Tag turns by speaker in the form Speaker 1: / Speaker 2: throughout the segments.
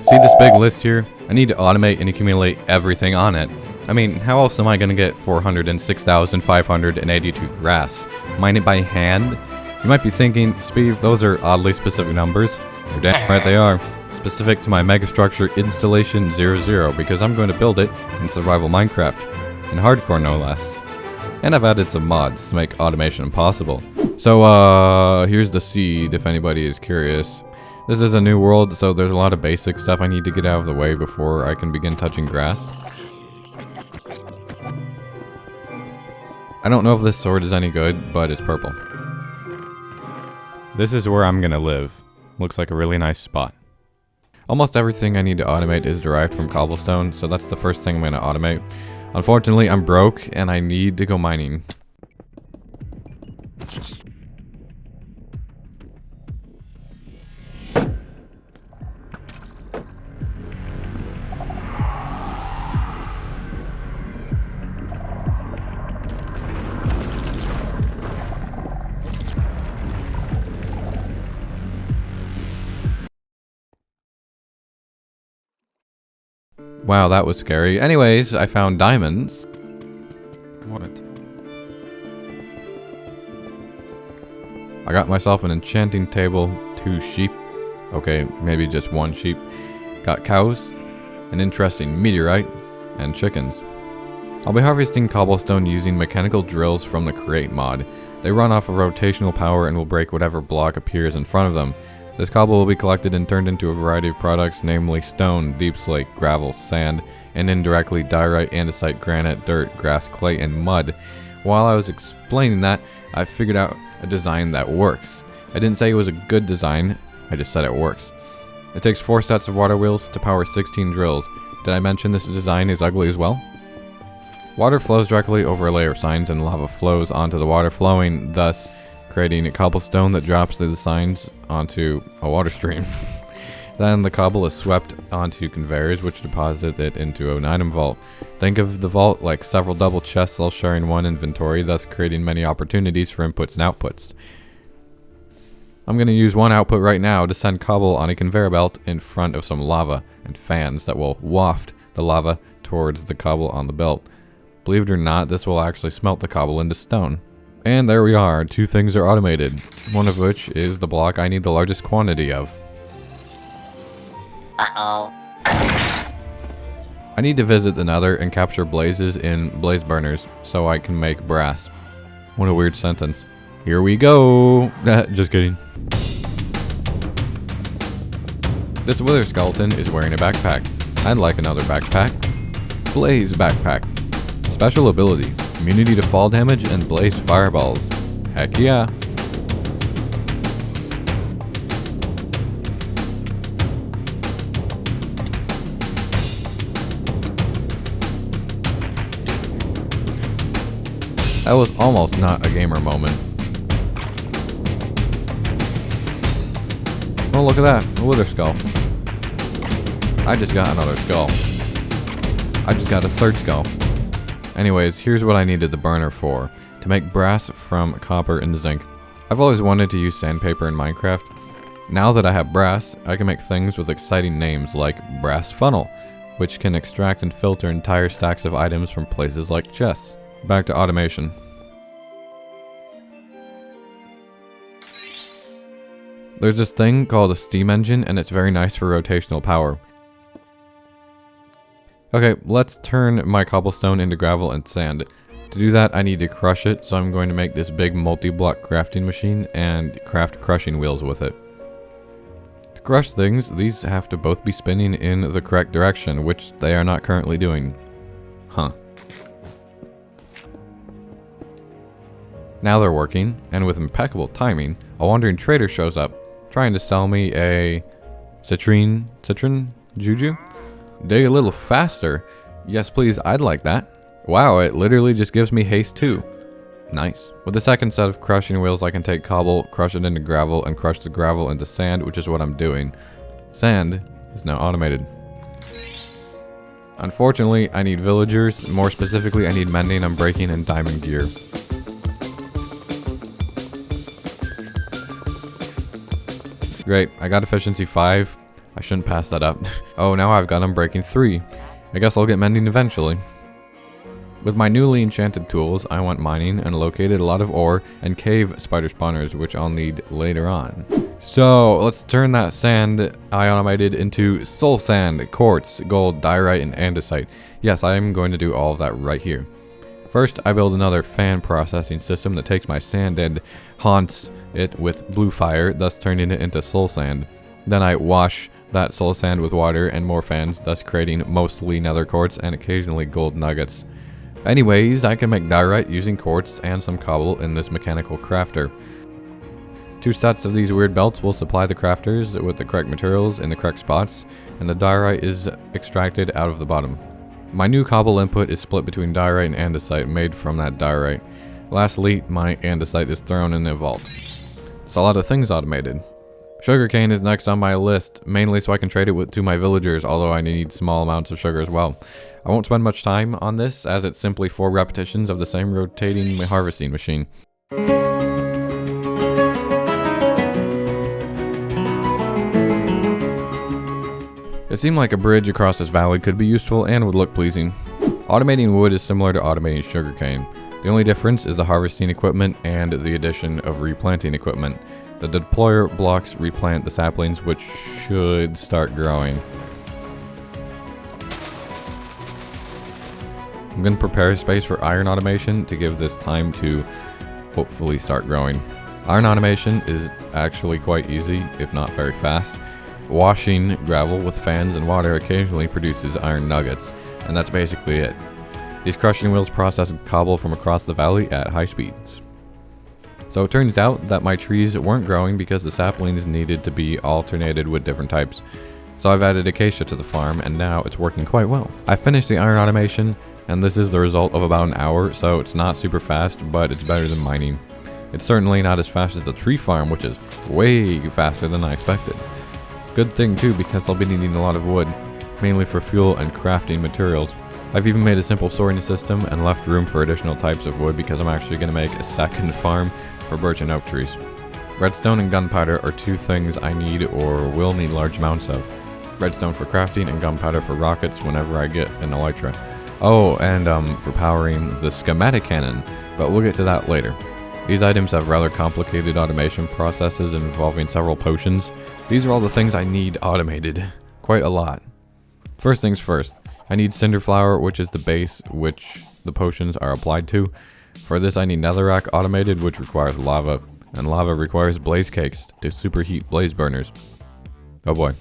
Speaker 1: See this big list here? I need to automate and accumulate everything on it. I mean, how else am I gonna get 406,582 grass? Mine it by hand? You might be thinking, Sbeev, those are oddly specific numbers. You're damn right they are. Specific to my Megastructure Installation 00 because I'm going to build it in survival Minecraft. In hardcore no less. And I've added some mods to make automation possible. So here's the seed if anybody is curious. This is a new world, so there's a lot of basic stuff I need to get out of the way before I can begin touching grass. I don't know if this sword is any good, but it's purple. This is where I'm gonna live. Looks like a really nice spot. Almost everything I need to automate is derived from cobblestone, so that's the first thing I'm gonna automate. Unfortunately, I'm broke and I need to go mining. Wow, that was scary. Anyways, I found diamonds. What? I got myself an enchanting table, 2 sheep. Okay, maybe just 1 sheep. Got cows, an interesting meteorite, and chickens. I'll be harvesting cobblestone using mechanical drills from the Create mod. They run off of rotational power and will break whatever block appears in front of them. This cobble will be collected and turned into a variety of products, namely stone, deep slate, gravel, sand, and indirectly diorite, andesite, granite, dirt, grass, clay, and mud. While I was explaining that, I figured out a design that works. I didn't say it was a good design, I just said it works. It takes 4 sets of water wheels to power 16 drills. Did I mention this design is ugly as well? Water flows directly over a layer of signs and lava flows onto the water flowing, thus creating a cobblestone that drops through the signs onto a water stream. Then the cobble is swept onto conveyors which deposit it into an item vault. Think of the vault like several double chests all sharing one inventory, thus creating many opportunities for inputs and outputs. I'm going to use one output right now to send cobble on a conveyor belt in front of some lava and fans that will waft the lava towards the cobble on the belt. Believe it or not, this will actually smelt the cobble into stone. And there we are, 2 things are automated, one of which is the block I need the largest quantity of.
Speaker 2: Uh-oh.
Speaker 1: I need to visit the Nether and capture blazes in blaze burners so I can make brass. What a weird sentence. Here we go! Just kidding. This wither skeleton is wearing a backpack. I'd like another backpack. Blaze backpack. Special ability. Immunity to fall damage and blaze fireballs. Heck yeah. That was almost not a gamer moment. Oh, look at that. A wither skull. I just got another skull. I just got a 3rd skull. Anyways, here's what I needed the burner for. To make brass from copper and zinc. I've always wanted to use sandpaper in Minecraft. Now that I have brass, I can make things with exciting names like brass funnel, which can extract and filter entire stacks of items from places like chests. Back to automation. There's this thing called a steam engine and it's very nice for rotational power. Okay, let's turn my cobblestone into gravel and sand. To do that, I need to crush it, so I'm going to make this big multi-block crafting machine and craft crushing wheels with it. To crush things, these have to both be spinning in the correct direction, which they are not currently doing. Huh. Now they're working, and with impeccable timing, a wandering trader shows up, trying to sell me a citron juju? Dig a little faster. Yes, please, I'd like that. Wow, it literally just gives me haste too. Nice. With the second set of crushing wheels, I can take cobble, crush it into gravel, and crush the gravel into sand, which is what I'm doing. Sand is now automated. Unfortunately, I need villagers. More specifically, I need mending, unbreaking, and diamond gear. Great, I got efficiency 5. I shouldn't pass that up. Oh, now I've got Unbreaking 3. I guess I'll get Mending eventually. With my newly enchanted tools, I went mining and located a lot of ore and cave spider spawners, which I'll need later on. So, let's turn that sand I automated into soul sand, quartz, gold, diorite, and andesite. Yes, I am going to do all of that right here. First, I build another fan processing system that takes my sand and haunts it with blue fire, thus turning it into soul sand. Then I wash that soul sand with water and more fans, thus creating mostly nether quartz and occasionally gold nuggets. Anyways, I can make diorite using quartz and some cobble in this mechanical crafter. 2 sets of these weird belts will supply the crafters with the correct materials in the correct spots, and the diorite is extracted out of the bottom. My new cobble input is split between diorite and andesite made from that diorite. Lastly, my andesite is thrown in a vault. It's a lot of things automated. Sugarcane is next on my list, mainly so I can trade it to my villagers, although I need small amounts of sugar as well. I won't spend much time on this, as it's simply 4 repetitions of the same rotating harvesting machine. It seemed like a bridge across this valley could be useful and would look pleasing. Automating wood is similar to automating sugarcane. The only difference is the harvesting equipment and the addition of replanting equipment. The deployer blocks replant the saplings, which should start growing. I'm going to prepare a space for iron automation to give this time to hopefully start growing. Iron automation is actually quite easy, if not very fast. Washing gravel with fans and water occasionally produces iron nuggets, and that's basically it. These crushing wheels process cobble from across the valley at high speeds. So it turns out that my trees weren't growing because the saplings needed to be alternated with different types. So I've added acacia to the farm, and now it's working quite well. I finished the iron automation, and this is the result of about an hour, so it's not super fast, but it's better than mining. It's certainly not as fast as the tree farm, which is way faster than I expected. Good thing too, because I'll be needing a lot of wood, mainly for fuel and crafting materials. I've even made a simple sorting system and left room for additional types of wood because I'm actually going to make a second farm for birch and oak trees. Redstone and gunpowder are 2 things I need or will need large amounts of. Redstone for crafting and gunpowder for rockets whenever I get an elytra. Oh, and for powering the schematic cannon, but we'll get to that later. These items have rather complicated automation processes involving several potions. These are all the things I need automated. Quite a lot. First things first, I need cinder flour, which is the base which the potions are applied to. For this I need netherrack automated, which requires lava, and lava requires blaze cakes to superheat blaze burners. Oh boy.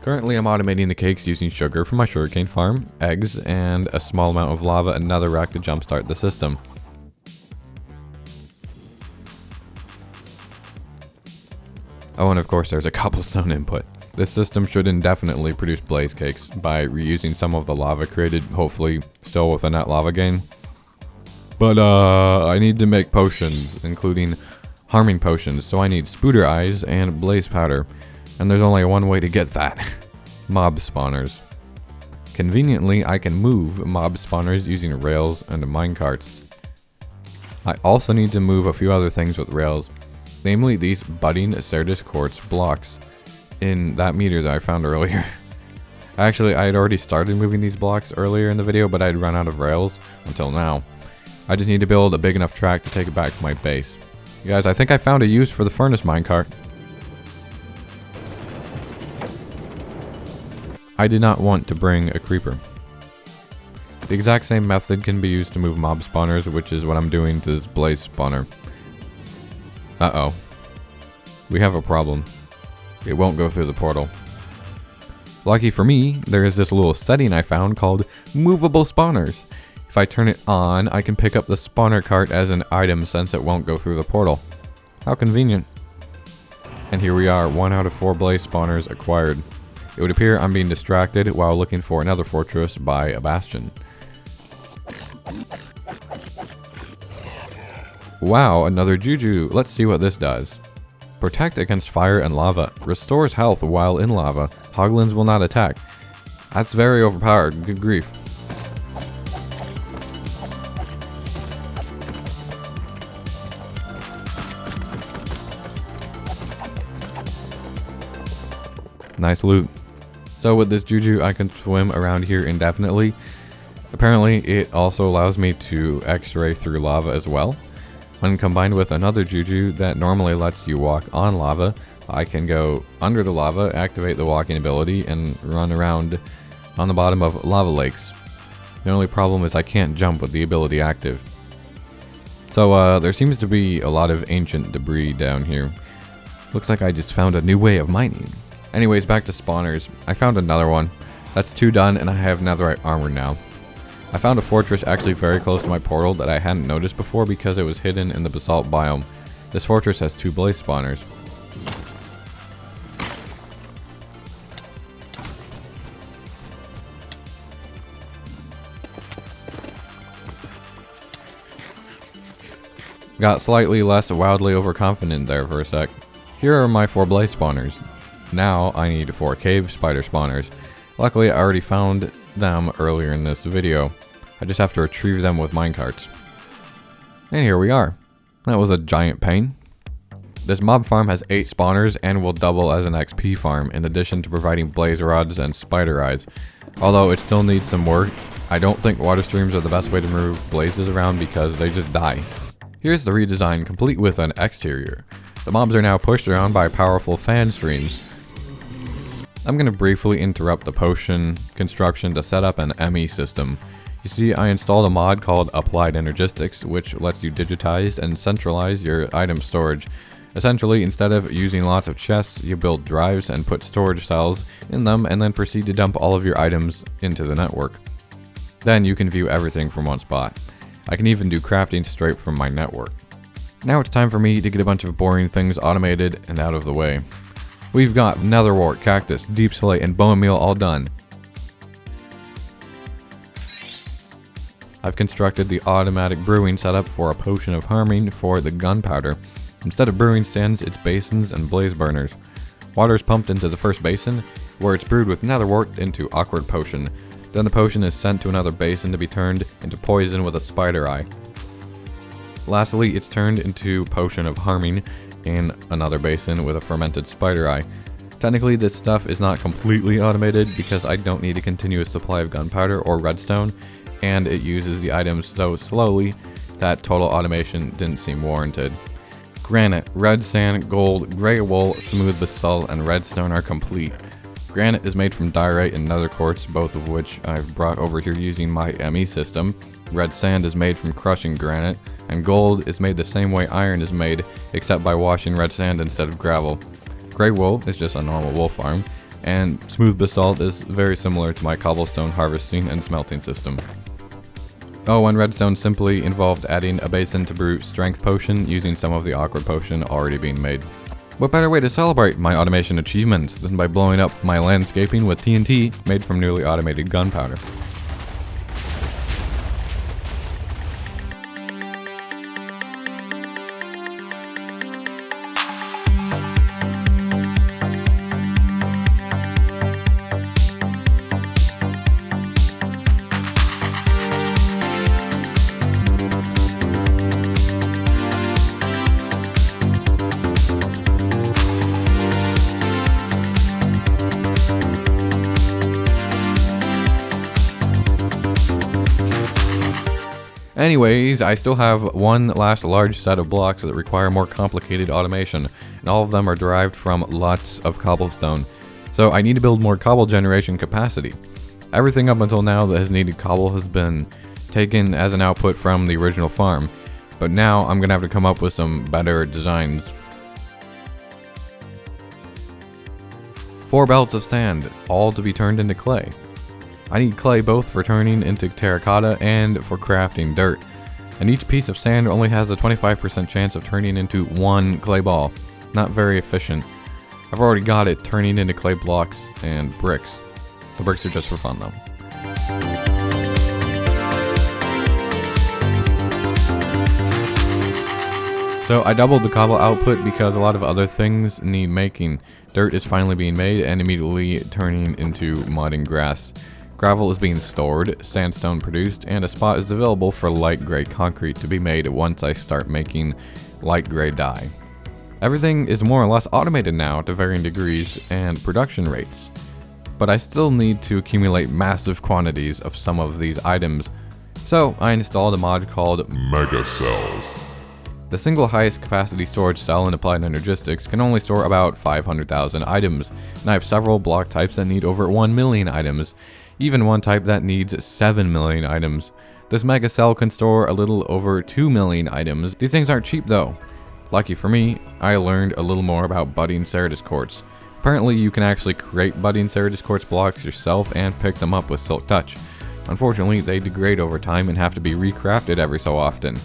Speaker 1: Currently I'm automating the cakes using sugar from my sugarcane farm, eggs, and a small amount of lava and netherrack to jumpstart the system. Oh, and of course there's a cobblestone input. This system should indefinitely produce blaze cakes by reusing some of the lava created, hopefully still with a net lava gain. But I need to make potions, including harming potions, so I need spooter eyes and blaze powder. And there's only one way to get that. Mob spawners. Conveniently, I can move mob spawners using rails and minecarts. I also need to move a few other things with rails, namely these budding Cerdis quartz blocks in that meter that I found earlier. Actually, I had already started moving these blocks earlier in the video, but I had run out of rails until now. I just need to build a big enough track to take it back to my base. You guys, I think I found a use for the furnace minecart. I did not want to bring a creeper. The exact same method can be used to move mob spawners, which is what I'm doing to this blaze spawner. Uh-oh. We have a problem. It won't go through the portal. Lucky for me, there is this little setting I found called movable spawners. If I turn it on, I can pick up the spawner cart as an item since it won't go through the portal. How convenient. And here we are, 1 out of 4 blaze spawners acquired. It would appear I'm being distracted while looking for another fortress by a bastion. Wow, another juju. Let's see what this does. Protect against fire and lava. Restores health while in lava. Hoglins will not attack. That's very overpowered. Good grief. Nice loot. So with this juju, I can swim around here indefinitely. Apparently, it also allows me to x-ray through lava as well. When combined with another juju that normally lets you walk on lava, I can go under the lava, activate the walking ability, and run around on the bottom of lava lakes. The only problem is I can't jump with the ability active. So there seems to be a lot of ancient debris down here. Looks like I just found a new way of mining. Anyways, back to spawners. I found another one. That's 2 done, and I have netherite armor now. I found a fortress actually very close to my portal that I hadn't noticed before because it was hidden in the basalt biome. This fortress has 2 blaze spawners. Got slightly less wildly overconfident there for a sec. Here are my 4 blaze spawners. Now I need 4 cave spider spawners. Luckily I already found them earlier in this video. I just have to retrieve them with minecarts. And here we are. That was a giant pain. This mob farm has 8 spawners and will double as an XP farm in addition to providing blaze rods and spider eyes. Although it still needs some work, I don't think water streams are the best way to move blazes around because they just die. Here's the redesign complete with an exterior. The mobs are now pushed around by powerful fan streams. I'm going to briefly interrupt the potion construction to set up an ME system. You see, I installed a mod called Applied Energistics, which lets you digitize and centralize your item storage. Essentially, instead of using lots of chests, you build drives and put storage cells in them and then proceed to dump all of your items into the network. Then you can view everything from one spot. I can even do crafting straight from my network. Now it's time for me to get a bunch of boring things automated and out of the way. We've got netherwort, cactus, deep slate, and bone meal all done. I've constructed the automatic brewing setup for a potion of harming for the gunpowder. Instead of brewing stands, it's basins and blaze burners. Water is pumped into the first basin, where it's brewed with netherwort into awkward potion. Then the potion is sent to another basin to be turned into poison with a spider eye. Lastly, it's turned into potion of harming in another basin with a fermented spider eye. Technically, this stuff is not completely automated because I don't need a continuous supply of gunpowder or redstone, and it uses the items so slowly that total automation didn't seem warranted. Granite, red sand, gold, grey wool, smooth basalt, and redstone are complete. Granite is made from diorite and nether quartz, both of which I've brought over here using my ME system. Red sand is made from crushing granite, and gold is made the same way iron is made, except by washing red sand instead of gravel. Grey wool is just a normal wool farm, and smooth basalt is very similar to my cobblestone harvesting and smelting system. Oh, and redstone simply involved adding a basin to brew strength potion using some of the awkward potion already being made. What better way to celebrate my automation achievements than by blowing up my landscaping with TNT made from newly automated gunpowder? Anyways, I still have one last large set of blocks that require more complicated automation, and all of them are derived from lots of cobblestone. So I need to build more cobble generation capacity. Everything up until now that has needed cobble has been taken as an output from the original farm, but now I'm gonna have to come up with some better designs. 4 belts of sand, all to be turned into clay. I need clay both for turning into terracotta and for crafting dirt. And each piece of sand only has a 25% chance of turning into 1 clay ball. Not very efficient. I've already got it turning into clay blocks and bricks. The bricks are just for fun though. So I doubled the cobble output because a lot of other things need making. Dirt is finally being made and immediately turning into mud and grass. Gravel is being stored, sandstone produced, and a spot is available for light gray concrete to be made once I start making light gray dye. Everything is more or less automated now to varying degrees and production rates. but I still need to accumulate massive quantities of some of these items. So I installed a mod called
Speaker 2: Mega Cells.
Speaker 1: The single highest capacity storage cell in Applied Energistics can only store about 500,000 items, and I have several block types that need over 1 million items, even one type that needs 7 million items. This mega cell can store a little over 2 million items. These things aren't cheap though. Lucky for me, I learned a little more about budding Ceridus quartz. Apparently you can actually create budding Ceridus quartz blocks yourself and pick them up with Silk Touch. Unfortunately, they degrade over time and have to be recrafted every so often.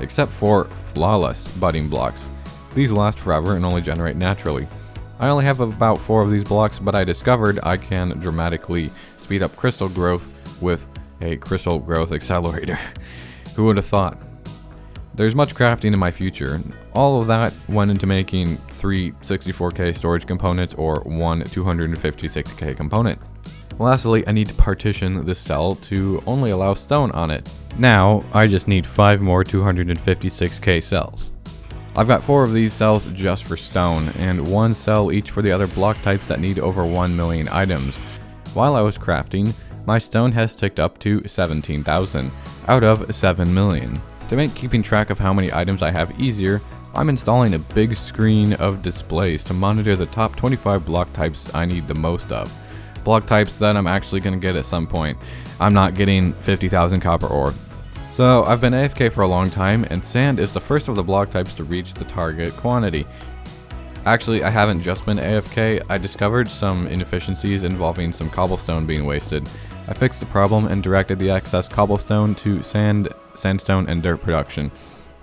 Speaker 1: Except for flawless budding blocks. These last forever and only generate naturally. I only have about 4 of these blocks, but I discovered I can dramatically speed up crystal growth with a crystal growth accelerator. Who would have thought? There's much crafting in my future. All of that went into making 3 64K storage components or 1 256K component. Lastly, I need to partition this cell to only allow stone on it. Now, I just need 5 more 256K cells. I've got 4 of these cells just for stone, and 1 cell each for the other block types that need over 1 million items. While I was crafting, my stone has ticked up to 17,000, out of 7 million. To make keeping track of how many items I have easier, I'm installing a big screen of displays to monitor the top 25 block types I need the most of. Block types that I'm actually going to get at some point. I'm not getting 50,000 copper ore. So I've been AFK for a long time, and sand is the first of the block types to reach the target quantity. Actually, I haven't just been AFK, I discovered some inefficiencies involving some cobblestone being wasted. I fixed the problem and directed the excess cobblestone to sandstone and dirt production.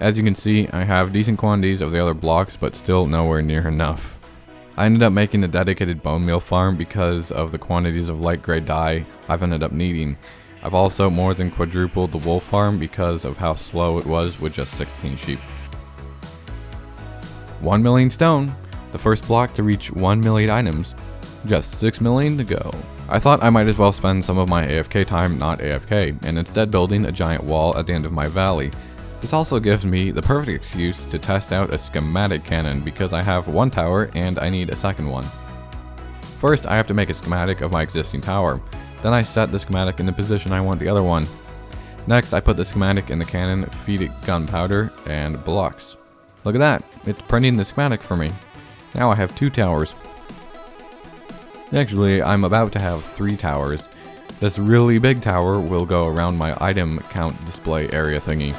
Speaker 1: As you can see, I have decent quantities of the other blocks, but still nowhere near enough. I ended up making a dedicated bone meal farm because of the quantities of light gray dye I've ended up needing. I've also more than quadrupled the wool farm because of how slow it was with just 16 sheep. 1 million stone, the first block to reach 1 million items. Just 6 million to go. I thought I might as well spend some of my AFK time not AFK, and instead building a giant wall at the end of my valley. This also gives me the perfect excuse to test out a schematic cannon because I have 1 tower and I need a second one. First, I have to make a schematic of my existing tower. Then I set the schematic in the position I want the other one. Next, I put the schematic in the cannon, feed it gunpowder and blocks. Look at that, it's printing the schematic for me. Now I have 2 towers. Actually, I'm about to have 3 towers. This really big tower will go around my item count display area thingy.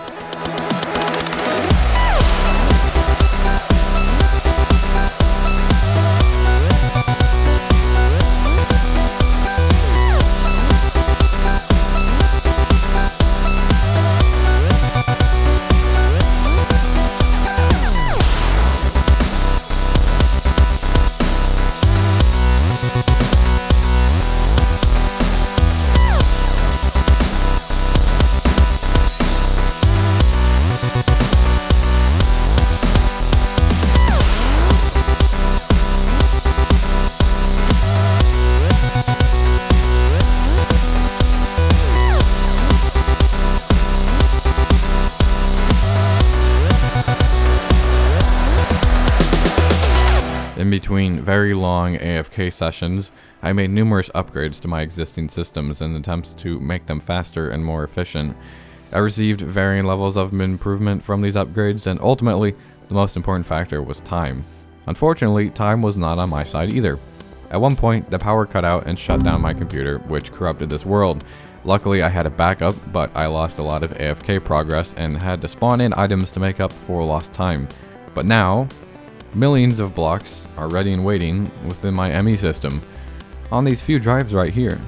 Speaker 1: In between very long AFK sessions, I made numerous upgrades to my existing systems in attempts to make them faster and more efficient. I received varying levels of improvement from these upgrades, and ultimately, the most important factor was time. Unfortunately, time was not on my side either. At one point, the power cut out and shut down my computer, which corrupted this world. Luckily, I had a backup, but I lost a lot of AFK progress and had to spawn in items to make up for lost time. But now, millions of blocks are ready and waiting within my ME system, on these few drives right here.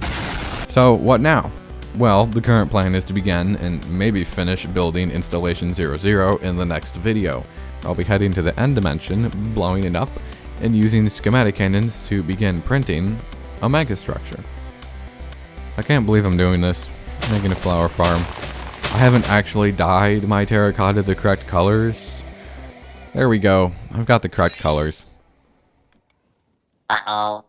Speaker 1: So what now? Well, the current plan is to begin and maybe finish building Installation 00 in the next video. I'll be heading to the end dimension, blowing it up, and using schematic cannons to begin printing a megastructure. I can't believe I'm doing this, making a flower farm. I haven't actually dyed my terracotta the correct colors. There we go. I've got the correct colors.
Speaker 3: Uh-oh.